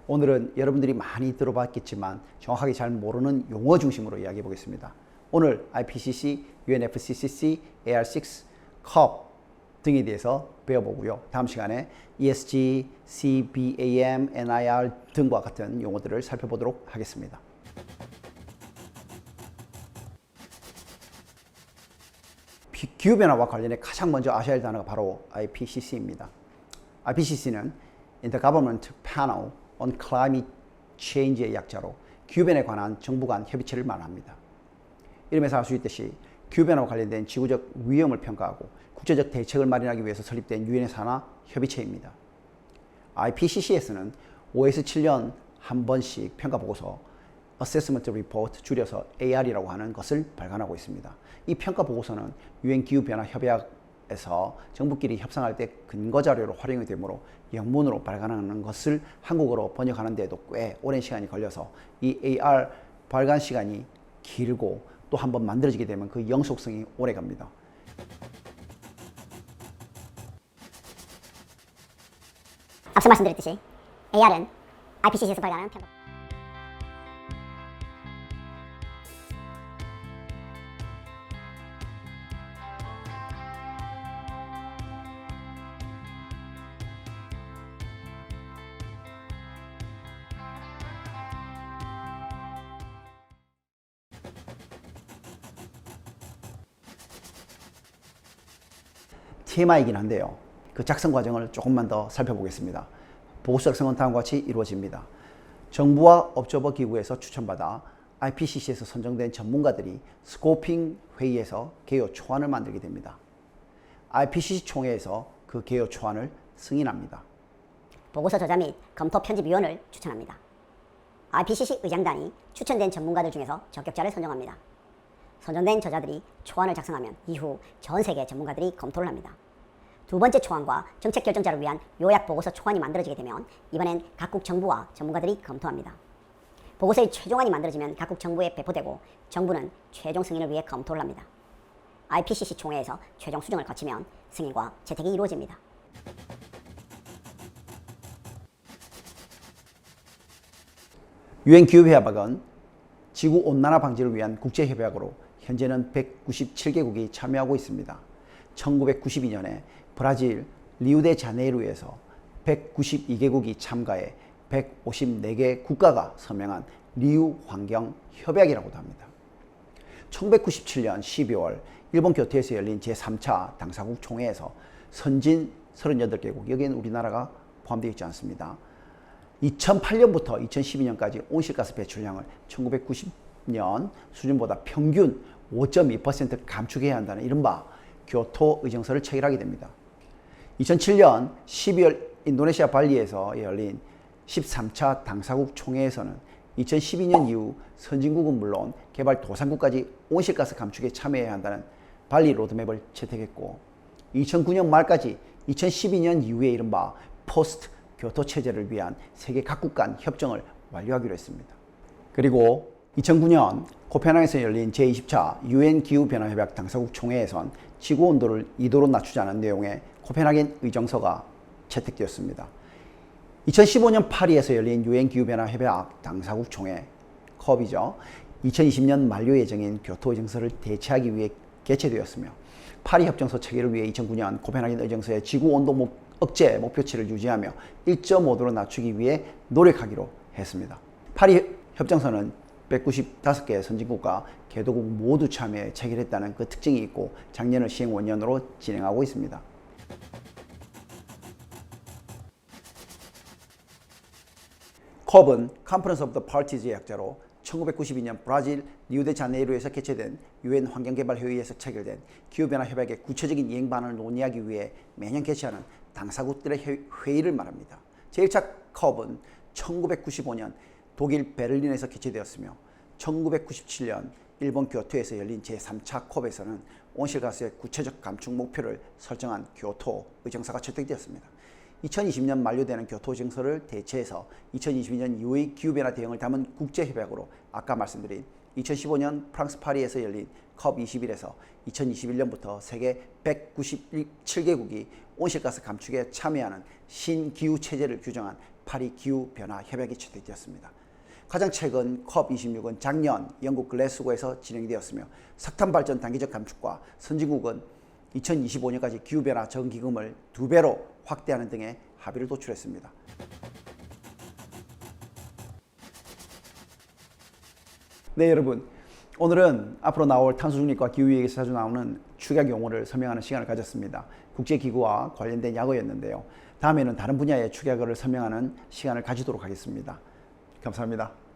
오늘은 여러분들이 많이 들어봤겠지만 정확하게 잘 모르는 용어 중심으로 이야기해 보겠습니다. 오늘 IPCC, UNFCCC, AR6, COP 등에 대해서 배워보고요. 다음 시간에 ESG, CBAM, NIR 등과 같은 용어들을 살펴보도록 하겠습니다. 기후변화와 관련해 가장 먼저 아셔야 할 단어가 바로 IPCC입니다. IPCC는 Intergovernmental Panel on Climate Change의 약자로 기후변화에 관한 정부 간 협의체를 말합니다. 이름에서 알 수 있듯이 기후변화와 관련된 지구적 위험을 평가하고 국제적 대책을 마련하기 위해서 설립된 유엔의 산하 협의체입니다. IPCC에서는 5에서 7년 한 번씩 평가보고서 Assessment Report, 줄여서 AR이라고 하는 것을 발간하고 있습니다. 이 평가보고서는 유엔 기후변화 협약에서 정부끼리 협상할 때 근거자료로 활용이 되므로 영문으로 발간하는 것을 한국어로 번역하는 데도 꽤 오랜 시간이 걸려서 이 AR 발간 시간이 길고 또 한번 만들어지게 되면 그 영속성이 오래 갑니다. 앞서 말씀드렸듯이 AR은 IPCC에서 발간하는 평가. TMI이긴 한데요. 그 작성 과정을 조금만 더 살펴보겠습니다. 보고서 작성은 다음과 같이 이루어집니다. 정부와 업저버 기구에서 추천받아 IPCC에서 선정된 전문가들이 스코핑 회의에서 개요 초안을 만들게 됩니다. IPCC 총회에서 그 개요 초안을 승인합니다. 보고서 저자 및 검토 편집위원을 추천합니다. IPCC 의장단이 추천된 전문가들 중에서 적격자를 선정합니다. 선정된 저자들이 초안을 작성하면 이후 전 세계 전문가들이 검토를 합니다. 두 번째 초안과 정책 결정자를 위한 요약 보고서 초안이 만들어지게 되면 이번엔 각국 정부와 전문가들이 검토합니다. 보고서의 최종안이 만들어지면 각국 정부에 배포되고 정부는 최종 승인을 위해 검토를 합니다. IPCC 총회에서 최종 수정을 거치면 승인과 채택이 이루어집니다. 유엔 기후협약은 지구온난화 방지를 위한 국제협약으로 현재는 197개국이 참여하고 있습니다. 1992년에 브라질 리우데자네이루에서 192개국이 참가해 154개 국가가 서명한 리우 환경 협약이라고도 합니다. 1997년 12월 일본 교토에서 열린 제3차 당사국 총회에서 선진 38개국, 여기에는 우리나라가 포함되어 있지 않습니다. 2008년부터 2012년까지 온실가스 배출량을 1990년 수준보다 평균 5.2% 감축해야 한다는 이른바 교토 의정서를 체결하게 됩니다. 2007년 12월 인도네시아 발리에서 열린 13차 당사국 총회에서는 2012년 이후 선진국은 물론 개발도상국까지 온실가스 감축에 참여해야 한다는 발리 로드맵을 채택했고 2009년 말까지 2012년 이후에 이른바 포스트 교토 체제를 위한 세계 각국 간 협정을 완료하기로 했습니다. 그리고 2009년 코펜하겐에서 열린 제20차 유엔 기후변화협약 당사국 총회에선 지구온도를 2도로 낮추자는 내용의 코펜하겐 의정서가 채택되었습니다. 2015년 파리에서 열린 유엔 기후변화협약 당사국 총회 컵이죠. 2020년 만료 예정인 교토 의정서를 대체하기 위해 개최되었으며 파리 협정서 체결을 위해 2009년 코펜하겐 의정서의 지구온도 억제 목표치를 유지하며 1.5도로 낮추기 위해 노력하기로 했습니다. 파리 협정서는 195개 선진국과 개도국 모두 참여해 체결했다는 그 특징이 있고 작년을 시행 원년으로 진행하고 있습니다. COP은 Conference of the Parties의 약자로 1992년 브라질 리우데자네이루에서 개최된 유엔 환경개발회의에서 체결된 기후변화 협약의 구체적인 이행 방안을 논의하기 위해 매년 개최하는 당사국들의 회의를 말합니다. 제1차 COP은 1995년 독일 베를린에서 개최되었으며 1997년 일본 교토에서 열린 제3차 COP에서는 온실가스의 구체적 감축 목표를 설정한 교토 의정서가 채택되었습니다. 2020년 만료되는 교토 의정서를 대체해서 2022년 이후의 기후변화 대응을 담은 국제협약으로 아까 말씀드린 2015년 프랑스 파리에서 열린 COP21에서 2021년부터 세계 197개국이 온실가스 감축에 참여하는 신기후 체제를 규정한 파리 기후변화 협약이 채택되었습니다. 가장 최근 COP26은 작년 영국 글래스고에서 진행되었으며 석탄 발전 단기적 감축과 선진국은 2025년까지 기후변화 전기금을 2배로 확대하는 등의 합의를 도출했습니다. 네, 여러분. 오늘은 앞으로 나올 탄소 중립과 기후위기에서 자주 나오는 축약 용어를 설명하는 시간을 가졌습니다. 국제기구와 관련된 약어였는데요. 다음에는 다른 분야의 축약어를 설명하는 시간을 가지도록 하겠습니다. 감사합니다.